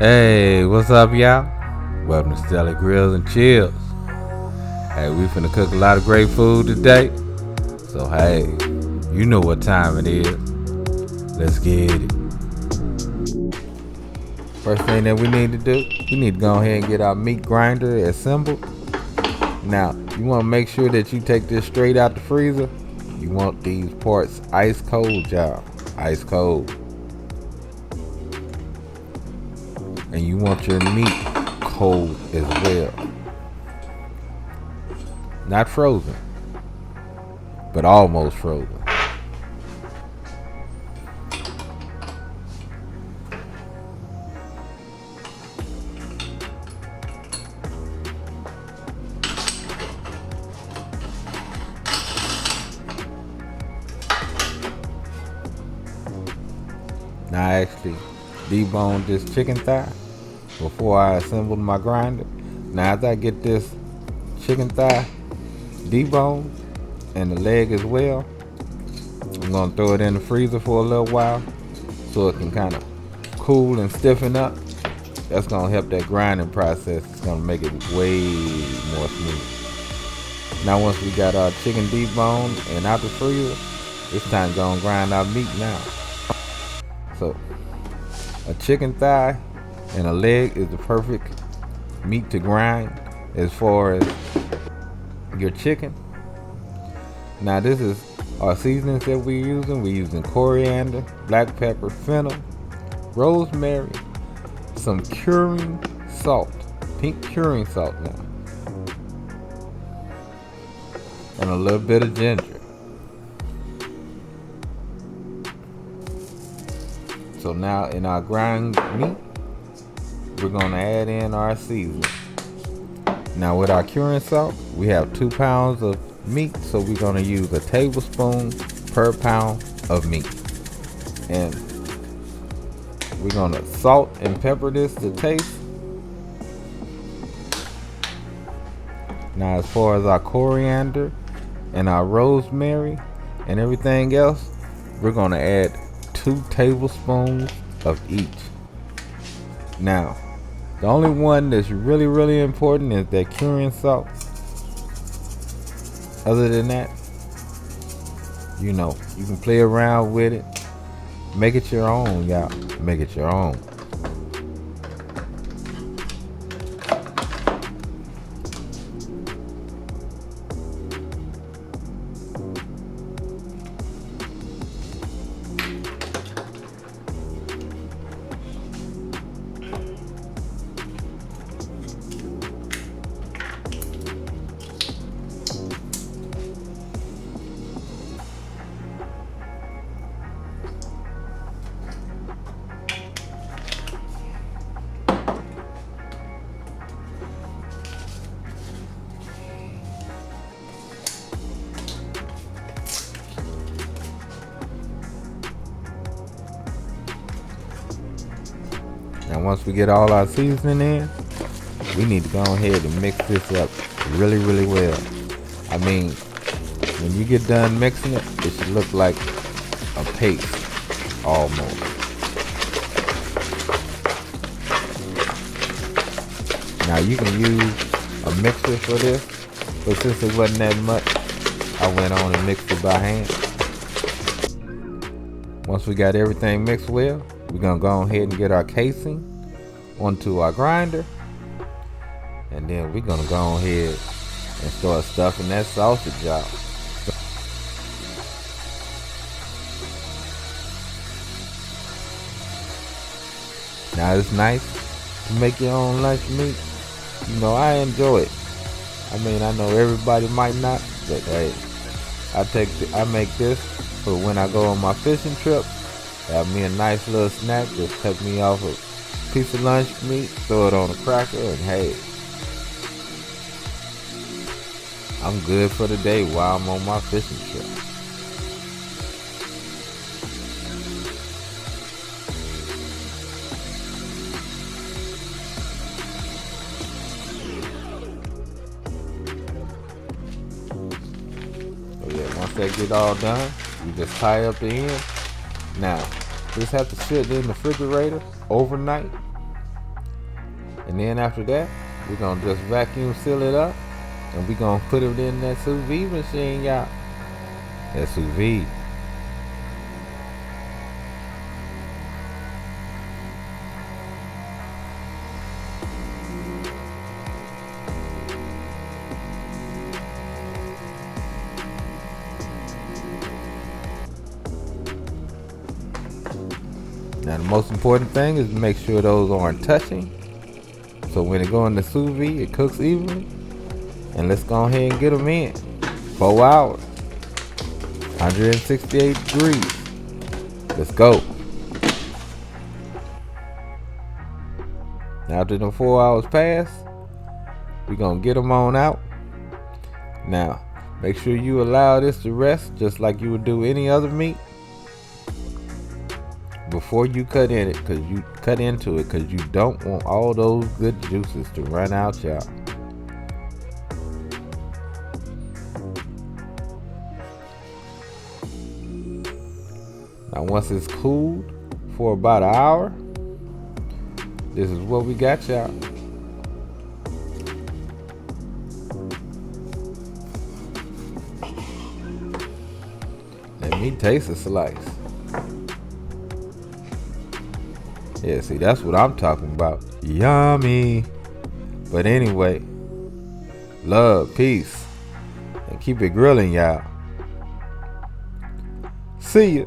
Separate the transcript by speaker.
Speaker 1: Hey, what's up, y'all? Welcome to Stelly Grills and Chills. Hey, we finna cook a lot of great food today. So, hey, you know what time it is. Let's get it. First thing that we need to do, we need to go ahead and get our meat grinder assembled. Now, you want to make sure that you take this straight out the freezer. You want these parts ice cold, y'all. Ice cold. And you want your meat cold as well. Not frozen, but almost frozen. Now I actually deboned this chicken thigh before I assembled my grinder. Now after I get this chicken thigh deboned and the leg as well, I'm gonna throw it in the freezer for a little while so it can kind of cool and stiffen up. That's gonna help that grinding process. It's gonna make it way more smooth. Now once we got our chicken deboned and out the freezer, it's time to go and grind our meat now. So a chicken thigh and a leg is the perfect meat to grind as far as your chicken. Now this is our seasonings that we're using. We're using coriander, black pepper, fennel, rosemary, some curing salt, pink curing salt now, and a little bit of ginger. So now in our grind meat, we're gonna add in our seasoning. Now with our curing salt, we have 2 pounds of meat, so we're gonna use a tablespoon per pound of meat. And we're gonna salt and pepper this to taste. Now as far as our coriander and our rosemary and everything else, we're gonna add 2 tablespoons of each. Now, the only one that's really important is that curing salt. Other than that, you know, you can play around with it. Make it your own, y'all. Make it your own. Now once we get all our seasoning in, we need to go ahead and mix this up really well. I mean, when you get done mixing it, it should look like a paste almost. Now you can use a mixer for this, but since it wasn't that much, I went on and mixed it by hand. Once we got everything mixed well, we're gonna go ahead and get our casing onto our grinder, and then we're gonna go ahead and start stuffing that sausage out. Now it's nice to make your own lunch meat. You know, I enjoy it. I mean, I know everybody might not, but hey, I make this for when I go on my fishing trip. Have me a nice little snack. Just cut me off a piece of lunch meat, throw it on a cracker, and hey, I'm good for the day while I'm on my fishing trip. So yeah, once that get all done, you just tie up the end. Now, this have to sit in the refrigerator overnight And then after that, we're gonna just vacuum seal it up, and we're gonna put it in that sous vide machine, y'all. That sous vide. Now the most important thing is to make sure those aren't touching. So when it go in the sous vide, it cooks evenly. And let's go ahead and get them in. 4 hours. 168 degrees. Let's go. Now after the 4 hours pass, we're going to get them on out. Now, make sure you allow this to rest just like you would do any other meat before you cut in it, because you cut into it, because you don't want all those good juices to run out, y'all. Now once it's cooled for about an hour, this is what we got, y'all. Let me taste a slice. Yeah, see, that's what I'm talking about. Yummy. But anyway, love, peace, and keep it grilling, y'all. See ya.